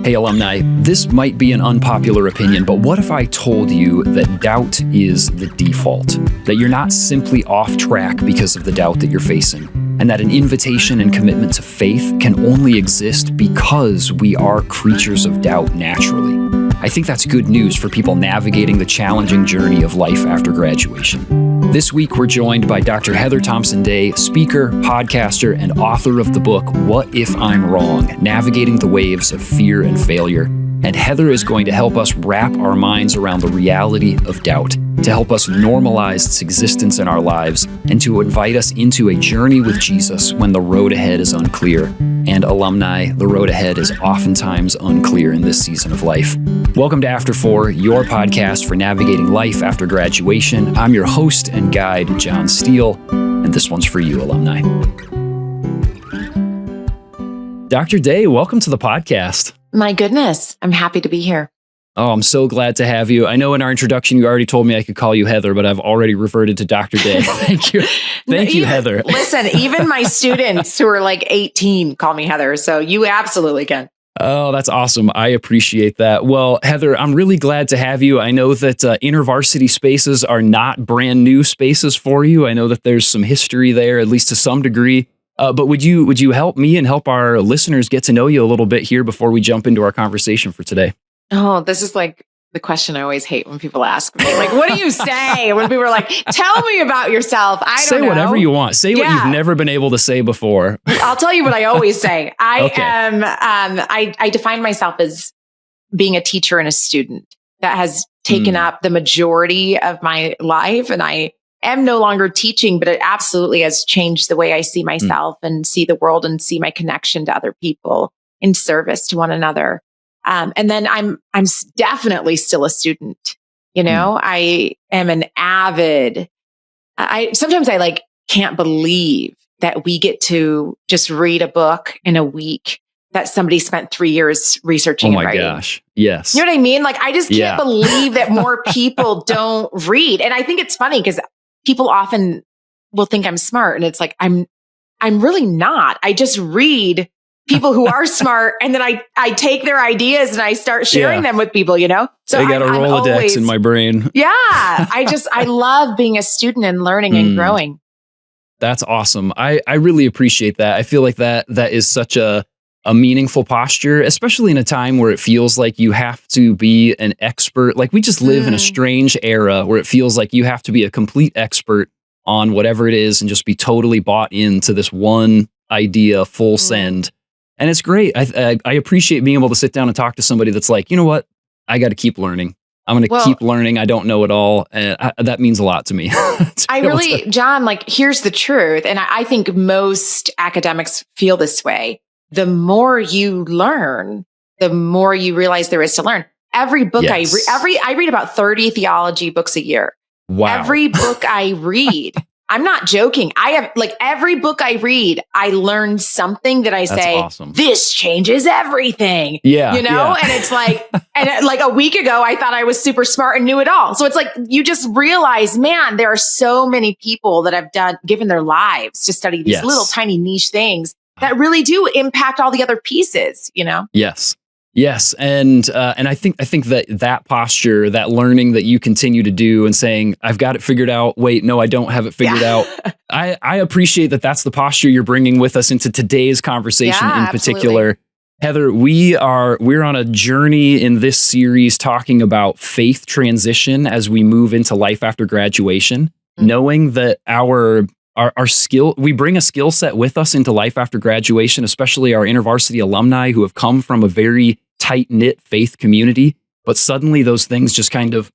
Hey, alumni, this might be an unpopular opinion, but what if I told you that doubt is the default? That you're not simply off track because of the doubt that you're facing, and that an invitation and commitment to faith can only exist because we are creatures of doubt naturally. I think that's good news for people navigating the challenging journey of life after graduation. This week, we're joined by Dr. Heather Thompson-Day, speaker, podcaster, and author of the book, What If I'm Wrong? Navigating the Waves of Fear and Failure. And Heather is going to help us wrap our minds around the reality of doubt, to help us normalize its existence in our lives, and to invite us into a journey with Jesus when the road ahead is unclear. And alumni, the road ahead is oftentimes unclear in this season of life. Welcome to After 4, your podcast for navigating life after graduation. I'm your host and guide, John Steele, and this one's for you, alumni. Dr. Day, welcome to the podcast. My goodness, I'm happy to be here. Oh, I'm so glad to have you. I know in our introduction, you already told me I could call you Heather, but I've already reverted to Dr. Day. Thank you. Thank you, Heather. Listen, even my students who are like 18 call me Heather, so you absolutely can. Oh, that's awesome. I appreciate that. Well, Heather, I'm really glad to have you. I know that intervarsity spaces are not brand new spaces for you. I know that there's some history there, at least to some degree. But would you help me and help our listeners get to know you a little bit here before we jump into our conversation for today? Oh, this is like the question I always hate when people ask me. Like, what do you say when people are like, tell me about yourself? I don't know. Say whatever you want. Say what you've never been able to say before. I'll tell you what I always say. I define myself as being a teacher and a student that has taken up the majority of my life. And I am no longer teaching, but it absolutely has changed the way I see myself and see the world and see my connection to other people in service to one another. And then I'm definitely still a student. You know, I am an avid, sometimes I like can't believe that we get to just read a book in a week that somebody spent 3 years researching and writing. Oh my gosh. Yes. You know what I mean? Like, I just can't believe that more people don't read. And I think it's funny because people often will think I'm smart, and it's like, I'm really not. I just read people who are smart, and then I take their ideas and I start sharing them with people, you know? So I got a Rolodex in my brain. Yeah. I love being a student and learning and growing. That's awesome. I really appreciate that. I feel like that is such a meaningful posture, especially in a time where it feels like you have to be an expert. Like, we just live in a strange era where it feels like you have to be a complete expert on whatever it is and just be totally bought into this one idea, full send. And it's great. I appreciate being able to sit down and talk to somebody that's like, you know what? I got to keep learning. I'm going to keep learning. I don't know it all. And that means a lot to me. John, like, here's the truth. And I think most academics feel this way. The more you learn, the more you realize there is to learn. Every book I read about 30 theology books a year. Wow. Every book I read, I'm not joking. I have, like, every book I read, I learn something that I say, awesome. This changes everything. Yeah. You know? And it's like, like a week ago, I thought I was super smart and knew it all. So it's like, you just realize, man, there are so many people that have given their lives to study these little tiny niche things that really do impact all the other pieces, you know? Yes. And I think that posture, that learning that you continue to do and saying, I've got it figured out. Wait, no, I don't have it figured out. I appreciate that that's the posture you're bringing with us into today's conversation in particular. Absolutely. Heather, we're on a journey in this series talking about faith transition as we move into life after graduation, knowing that our skill, we bring a skill set with us into life after graduation, especially our InterVarsity alumni who have come from a very tight-knit faith community, but suddenly those things just kind of,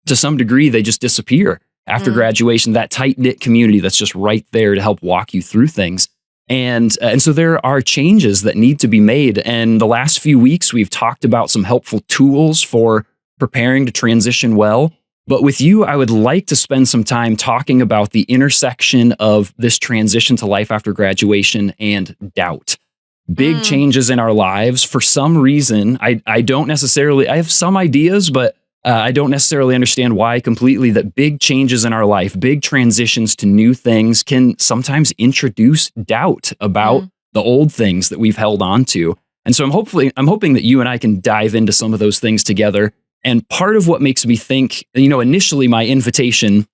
to some degree, they just disappear after graduation, that tight-knit community that's just right there to help walk you through things. And so there are changes that need to be made. And the last few weeks, we've talked about some helpful tools for preparing to transition well. But with you, I would like to spend some time talking about the intersection of this transition to life after graduation and doubt. Big changes in our lives. For some reason, I have some ideas, but I don't necessarily understand why completely, that big changes in our life, big transitions to new things can sometimes introduce doubt about the old things that we've held on to. And so I'm hoping that you and I can dive into some of those things together. And part of what makes me think, initially my invitation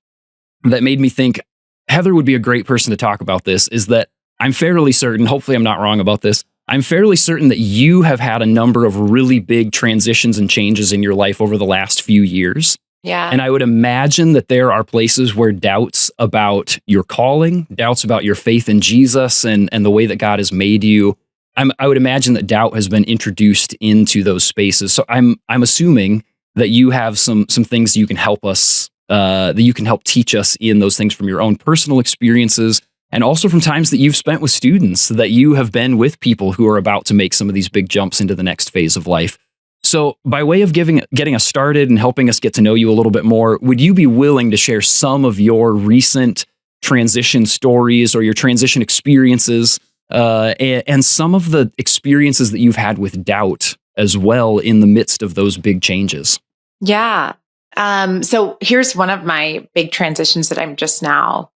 that made me think Heather would be a great person to talk about this is that I'm fairly certain, hopefully I'm not wrong about this, I'm fairly certain that you have had a number of really big transitions and changes in your life over the last few years. Yeah. And I would imagine that there are places where doubts about your calling, doubts about your faith in Jesus and the way that God has made you, I would imagine that doubt has been introduced into those spaces. So I'm assuming that you have some things you can help us, that you can help teach us in those things from your own personal experiences, and also from times that you've spent with students, that you have been with people who are about to make some of these big jumps into the next phase of life. So by way of getting us started and helping us get to know you a little bit more, would you be willing to share some of your recent transition stories or your transition experiences, and some of the experiences that you've had with doubt as well in the midst of those big changes? Yeah. So here's one of my big transitions that I'm just now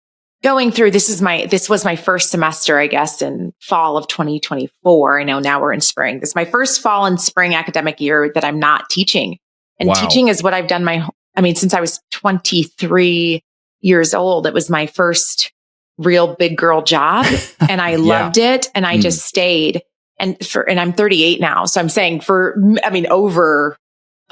going through. This was my first semester, I guess, in fall of 2024. I know now we're in spring. This is my first fall and spring academic year that I'm not teaching. And Wow. Teaching is what I've done since I was 23 years old. It was my first real big girl job and I loved it. And I just stayed. And I'm 38 now. So I'm saying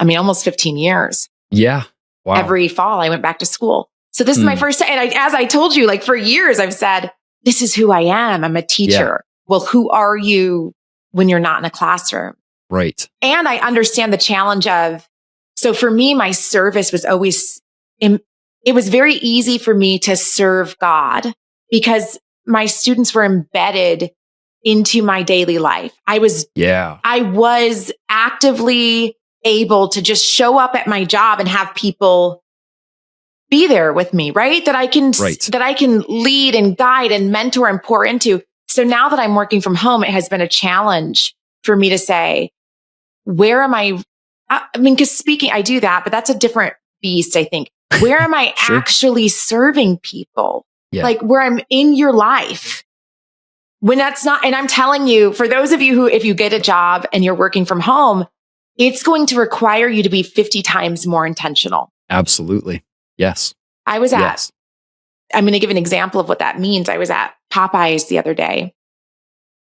almost 15 years. Yeah. Wow. Every fall I went back to school. So this is my first, and as I told you, like for years, I've said, this is who I am. I'm a teacher. Yeah. Well, who are you when you're not in a classroom? Right. And I understand the challenge so for me, my service was always, it was very easy for me to serve God because my students were embedded into my daily life. I was actively able to just show up at my job and have people be there with me, right? That I can lead and guide and mentor and pour into. So now that I'm working from home, it has been a challenge for me to say, where am I? Because speaking, I do that, but that's a different beast, I think. Where am I actually serving people? Yeah. Like where I'm in your life. When that's not, and I'm telling you, for those of you who, if you get a job and you're working from home, it's going to require you to be 50 times more intentional. Absolutely. Yes. I'm going to give an example of what that means. I was at Popeyes the other day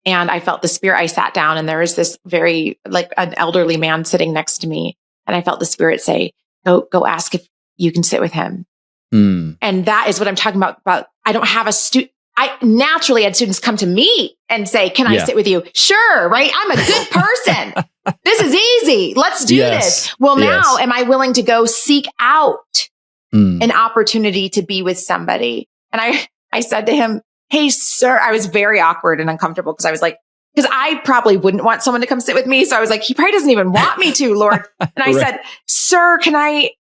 and I felt the Spirit. I sat down and there was this very, like an elderly man sitting next to me. And I felt the Spirit say, go ask if you can sit with him. And that is what I'm talking about. I don't have a I naturally had students come to me and say, can I sit with you? Sure. Right. I'm a good person. This is easy. Let's do this. Well, now am I willing to go seek out an opportunity to be with somebody? And I said to him, hey, sir, I was very awkward and uncomfortable because I was like, because I probably wouldn't want someone to come sit with me. So I was like, he probably doesn't even want me to, Lord. And I said, sir,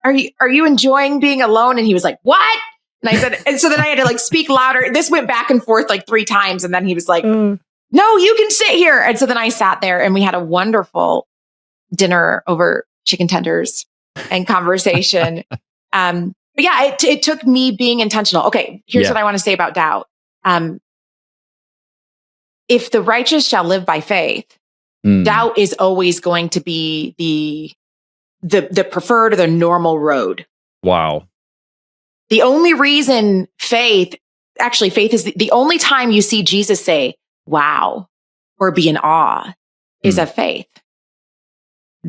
are you enjoying being alone? And he was like, what? And I said, and so then I had to like speak louder. This went back and forth like 3 times. And then he was like, no, you can sit here. And so then I sat there and we had a wonderful dinner over chicken tenders and conversation. But yeah, it took me being intentional. Okay, here's what I want to say about doubt. If the righteous shall live by faith, doubt is always going to be the preferred or the normal road. Wow. The only reason faith is the only time you see Jesus say, wow, or be in awe is of faith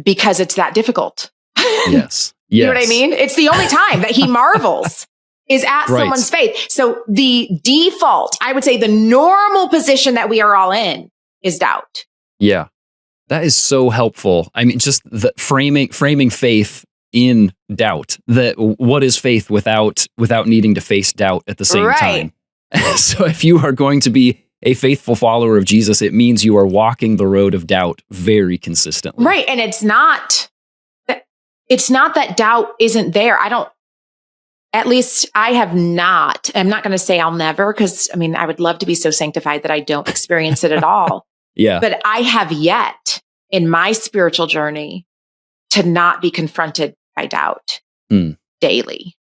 because it's that difficult. Yes. You know what I mean? It's the only time that he marvels is at someone's faith. So the default, I would say the normal position that we are all in is doubt. Yeah. That is so helpful. I mean, just the framing faith in doubt. That what is faith without needing to face doubt at the same time. So if you are going to be a faithful follower of Jesus, it means you are walking the road of doubt very consistently. Right. And it's not that doubt isn't there. I'm not going to say I'll never, because I would love to be so sanctified that I don't experience it at all. Yeah. But I have yet in my spiritual journey to not be confronted by doubt daily.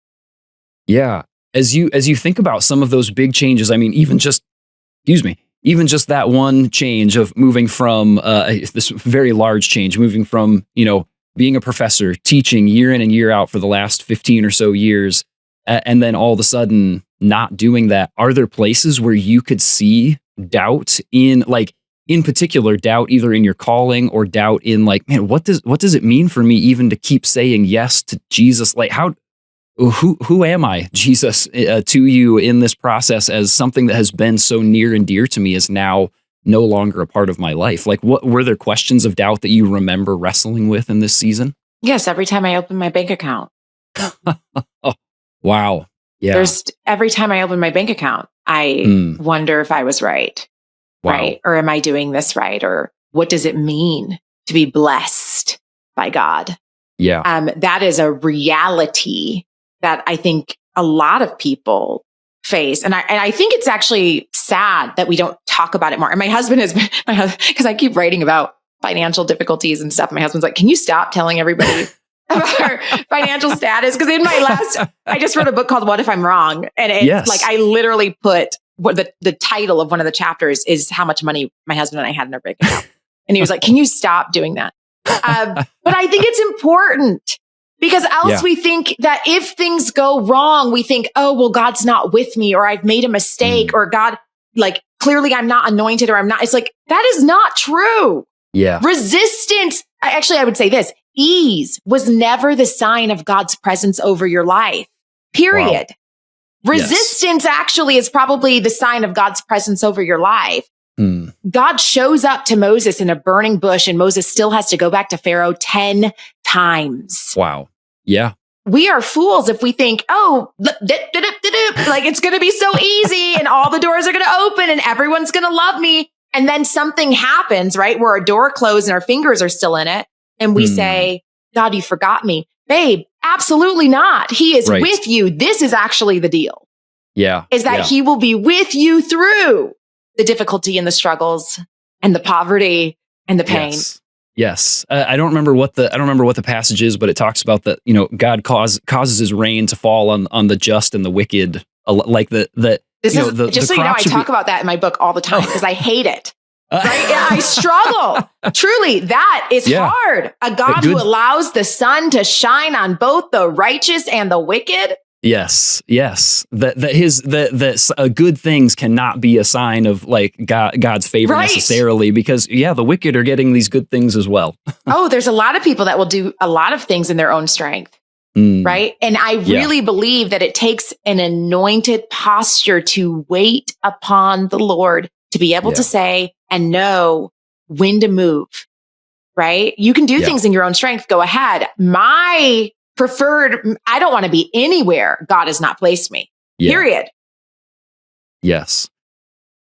Yeah. As you think about some of those big changes, even just even just that one change of moving from this very large change, moving from, being a professor, teaching year in and year out for the last 15 or so years, and then all of a sudden not doing that. Are there places where you could see doubt in particular, doubt either in your calling or doubt in man, what does it mean for me even to keep saying yes to Jesus? Who am I, Jesus, to you in this process, as something that has been so near and dear to me is now no longer a part of my life? What were there questions of doubt that you remember wrestling with in this season? Yes, every time I open my bank account. Oh, wow. Yeah. Every time I open my bank account, I wonder if I was right. Wow. Right? Or am I doing this right? Or what does it mean to be blessed by God? Yeah. That is a reality that I think a lot of people face. And I think it's actually sad that we don't talk about it more. And my husband because I keep writing about financial difficulties and stuff. My husband's like, can you stop telling everybody about our financial status? Because I just wrote a book called What If I'm Wrong? And it's I literally put what the title of one of the chapters is how much money my husband and I had in our bank account. And he was like, can you stop doing that? But I think it's important, because else we think that if things go wrong, we think, oh, well, God's not with me, or I've made a mistake, or God, clearly I'm not anointed, or I'm not. It's that is not true. Yeah. Resistance. I would say this: ease was never the sign of God's presence over your life. Period. Wow. Resistance actually is probably the sign of God's presence over your life. God shows up to Moses in a burning bush, and Moses still has to go back to Pharaoh 10 times. Wow. Yeah. We are fools if we think, it's going to be so easy and all the doors are going to open and everyone's going to love me. And then something happens, right? Where a door closed and our fingers are still in it. And we say, God, you forgot me. Babe, absolutely not. He is with you. This is actually the deal. Yeah. Is that he will be with you through the difficulty and the struggles and the poverty and the pain. Yes. I don't remember what the passage is, but it talks about that, God causes his rain to fall on the just and the wicked. I talk about that in my book all the time because I hate it. Right? I struggle. Truly, that is hard. A God who allows the sun to shine on both the righteous and the wicked. Yes. That good things cannot be a sign of God's favor necessarily, because the wicked are getting these good things as well. Oh, there's a lot of people that will do a lot of things in their own strength. Right. And I really believe that it takes an anointed posture to wait upon the Lord to be able to say and know when to move. Right. You can do things in your own strength. Go ahead. My preferred, I don't want to be anywhere God has not placed me. Period. Yes.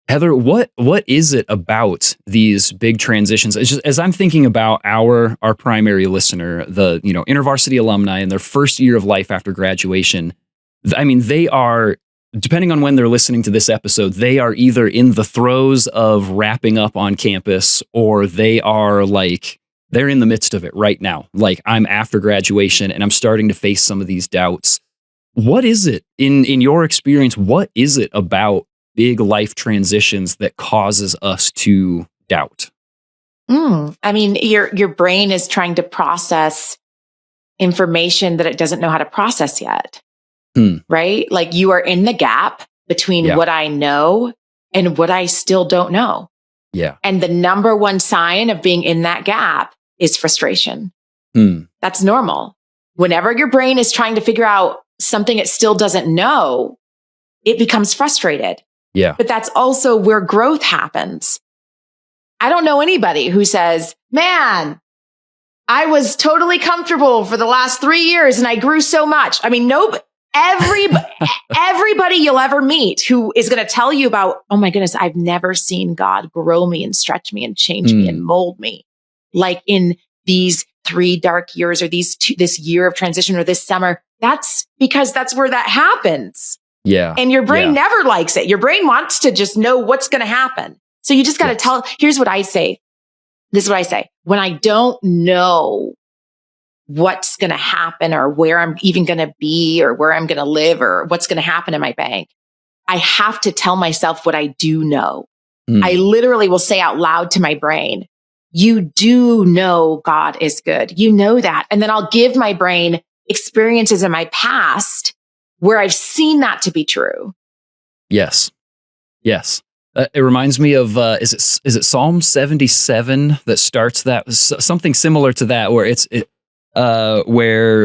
Heather, what is it about these big transitions? It's just, as I'm thinking about our primary listener, the InterVarsity alumni in their first year of life after graduation, I mean, they are, depending on when they're listening to this episode, they are either in the throes of wrapping up on campus, or they are they're in the midst of it right now. I'm after graduation and I'm starting to face some of these doubts. What is it in your experience? What is it about big life transitions that causes us to doubt? I mean, your brain is trying to process information that it doesn't know how to process yet. Right? You are in the gap between what I know and what I still don't know. Yeah. And the number one sign of being in that gap is frustration. That's normal. Whenever your brain is trying to figure out something it still doesn't know, it becomes frustrated. Yeah. But that's also where growth happens. I don't know anybody who says, man, I was totally comfortable for the last 3 years and I grew so much. I mean, everybody you'll ever meet who is going to tell you about, oh my goodness, I've never seen God grow me and stretch me and change me and mold me like in these 3 dark years or this year of transition or this summer. That's because that's where that happens. Yeah. And your brain never likes it. Your brain wants to just know what's going to happen. So you just got to tell, here's what I say. This is what I say. When I don't know what's going to happen or where I'm even going to be or where I'm going to live or what's going to happen in my bank, I have to tell myself what I do know. I literally will say out loud to my brain, you do know God is good. You know that. And then I'll give my brain experiences in my past where I've seen that to be true. Yes. Yes. It reminds me of, is it Psalm 77 that starts that? Something similar to that, where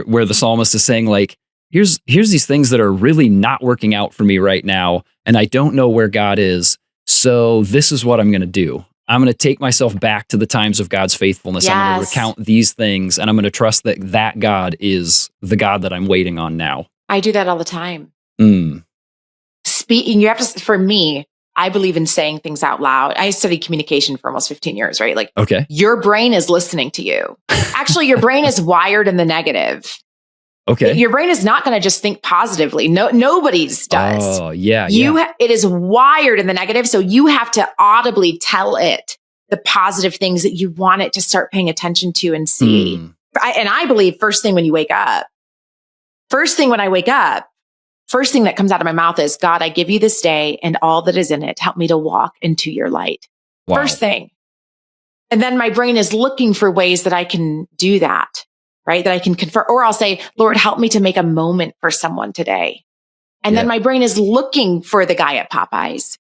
where the psalmist is saying, like, here's these things that are really not working out for me right now, and I don't know where God is. So this is what I'm going to do. I'm going to take myself back to the times of God's faithfulness. Yes. I'm going to recount these things, and I'm going to trust that God is the God that I'm waiting on now. I do that all the time. Speaking, you have to, for me, I believe in saying things out loud. I studied communication for almost 15 years, right? Like, okay, your brain is listening to you. Actually, your brain is wired in the negative. Okay. Your brain is not going to just think positively. No, nobody's does. Oh, yeah. It is wired in the negative. So you have to audibly tell it the positive things that you want it to start paying attention to and see. And I believe first thing when I wake up, first thing that comes out of my mouth is, God, I give you this day and all that is in it. Help me to walk into your light. Wow. First thing. And then my brain is looking for ways that I can do that. Right? That I can confer, or I'll say, Lord, help me to make a moment for someone today. And then my brain is looking for the guy at Popeyes.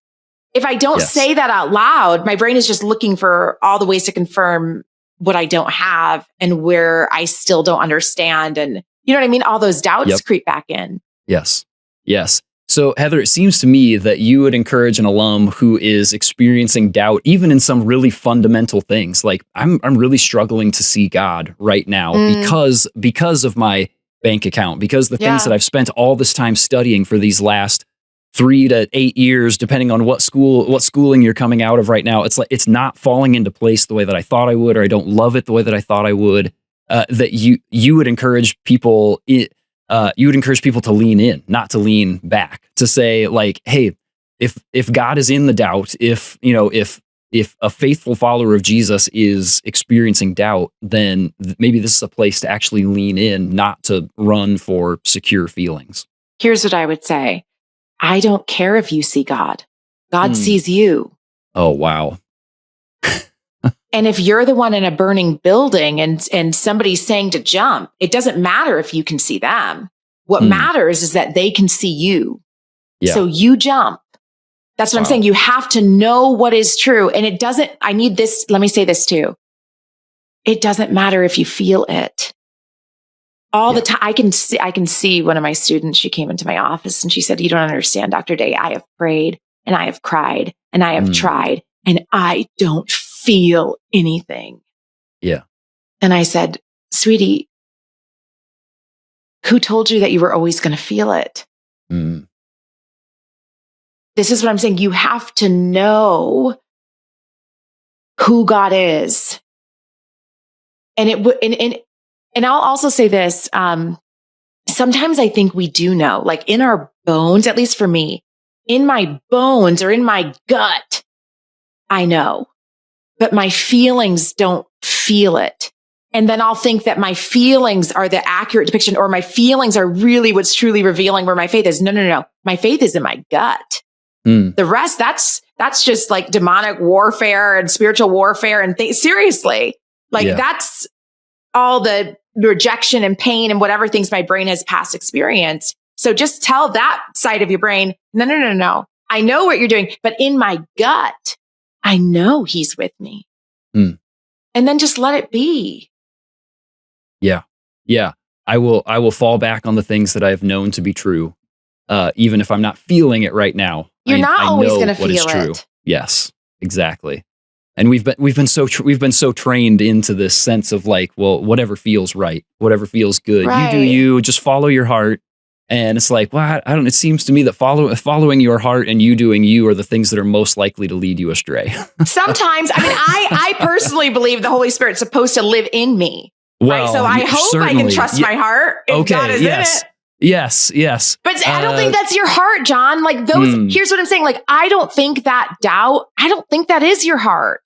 If I don't say that out loud, my brain is just looking for all the ways to confirm what I don't have and where I still don't understand. And you know what I mean? All those doubts creep back in. Yes. Yes. So Heather, it seems to me that you would encourage an alum who is experiencing doubt, even in some really fundamental things. Like, I'm really struggling to see God right now because of my bank account, because the things that I've spent all this time studying for these last 3 to 8 years, depending on what schooling you're coming out of right now. It's like, it's not falling into place the way that I thought I would, or I don't love it the way that I thought I would. That you would encourage people. You would encourage people to lean in, not to lean back, to say, like, hey, if God is in the doubt, if a faithful follower of Jesus is experiencing doubt, then maybe this is a place to actually lean in, not to run for secure feelings. Here's what I would say. I don't care if you see God. God sees you. Oh, wow. And if you're the one in a burning building and somebody's saying to jump, it doesn't matter if you can see them. What matters is that they can see you. Yeah. So you jump. That's what I'm saying. You have to know what is true. And it doesn't, I need this. Let me say this too. It doesn't matter if you feel it. All the time. I can see one of my students, she came into my office and she said, you don't understand, Dr. Day. I have prayed and I have cried and I have tried and I don't feel anything. Yeah. And I said, sweetie, who told you that you were always going to feel it? This is what I'm saying. You have to know who God is. And I'll also say this. Sometimes I think we do know, like in our bones, at least for me, in my bones or in my gut, I know, but my feelings don't feel it. And then I'll think that my feelings are the accurate depiction, or my feelings are really what's truly revealing where my faith is. No. My faith is in my gut. The rest, that's just like demonic warfare and spiritual warfare and things. Seriously, that's all the rejection and pain and whatever things my brain has past experience. So just tell that side of your brain, no. I know what you're doing, but in my gut, I know he's with me. And then just let it be. Yeah. Yeah. I will fall back on the things that I've known to be true. Even if I'm not feeling it right now. You're not always going to feel it. Yes, exactly. And we've been so trained into this sense of like, well, whatever feels right, whatever feels good, you do you, just follow your heart. And it's like, well, I don't. It seems to me that following your heart and you doing you are the things that are most likely to lead you astray. Sometimes, I mean, I personally believe the Holy Spirit's supposed to live in me. Well, right? So I hope I can trust my heart if God is in it. Yes. But I don't think that's your heart, John. Like here's what I'm saying. Like, I don't think that doubt, I don't think that is your heart.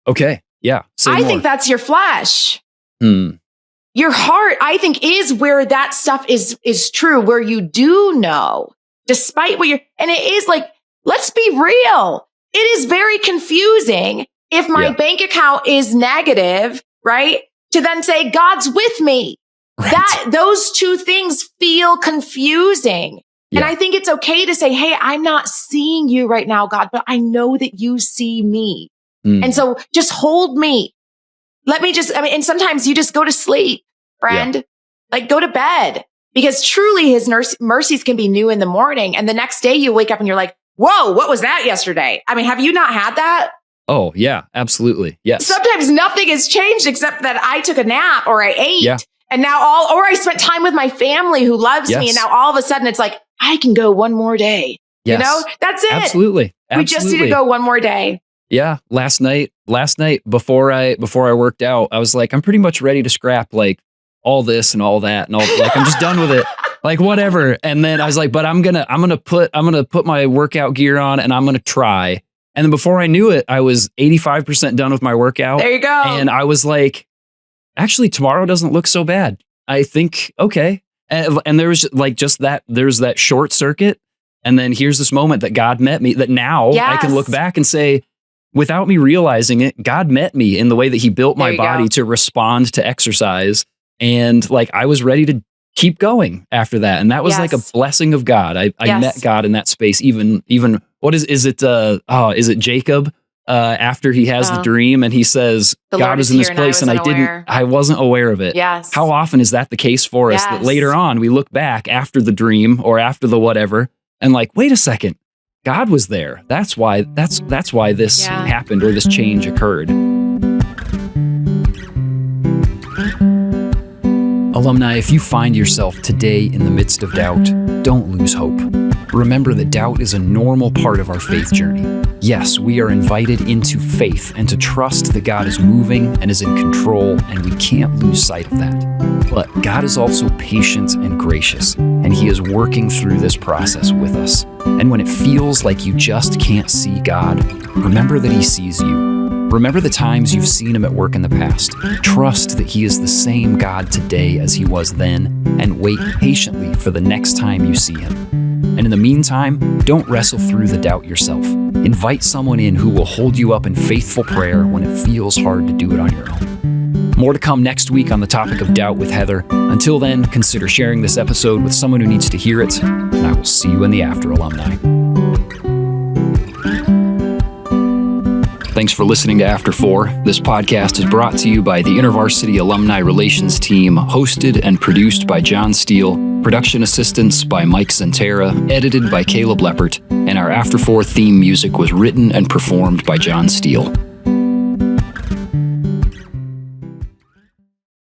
Okay. Yeah. I think that's your flesh. Your heart, I think, is where that stuff is true, where you do know, despite what and it is like, let's be real. it is very confusing if my bank account is negative, right? To then say God's with me. Right. Those two things feel confusing. Yeah. And I think it's okay to say, hey, I'm not seeing you right now, God, but I know that you see me. And so just hold me. Let me and sometimes you just go to sleep, friend. Yeah. Like go to bed, because truly his mercies can be new in the morning. And the next day you wake up and you're like, whoa, what was that yesterday? I mean, have you not had that? Oh yeah, absolutely. Yes. Sometimes nothing has changed except that I took a nap or I ate. Yeah. And now or I spent time with my family who loves me. And now all of a sudden it's like, I can go one more day. Yes. You know, that's it. Absolutely. We just need to go one more day. Yeah. Last night before I worked out, I was like, I'm pretty much ready to scrap like all this and all that and all, like, I'm just done with it. Like whatever. And then I was like, but I'm going to put my workout gear on and I'm going to try. And then before I knew it, I was 85% done with my workout. There you go. And I was like, actually, tomorrow doesn't look so bad. I think, okay. And there was like there's that short circuit. And then here's this moment that God met me, that now I can look back and say, without me realizing it, God met me in the way that he built my body to respond to exercise. And like, I was ready to keep going after that. And that was like a blessing of God. I met God in that space. Even what is it Jacob? After he has the dream and he says, God is in this place and I wasn't aware of it. Yes. How often is that the case for us that later on we look back after the dream or after the whatever and like, wait a second, God was there. That's why this happened or this change occurred. Alumni, if you find yourself today in the midst of doubt, don't lose hope. Remember that doubt is a normal part of our faith journey. Yes, we are invited into faith and to trust that God is moving and is in control, and we can't lose sight of that. But God is also patient and gracious, and he is working through this process with us. And when it feels like you just can't see God, remember that he sees you. Remember the times you've seen him at work in the past. Trust that he is the same God today as he was then, and wait patiently for the next time you see him. And in the meantime, don't wrestle through the doubt yourself. Invite someone in who will hold you up in faithful prayer when it feels hard to do it on your own. More to come next week on the topic of doubt with Heather. Until then, consider sharing this episode with someone who needs to hear it, and I will see you in the after, alumni. Thanks for listening to After 4. This podcast is brought to you by the InterVarsity Alumni Relations Team, hosted and produced by John Steele, production assistance by Mike Zantera, edited by Caleb Leppert, and our After 4 theme music was written and performed by John Steele.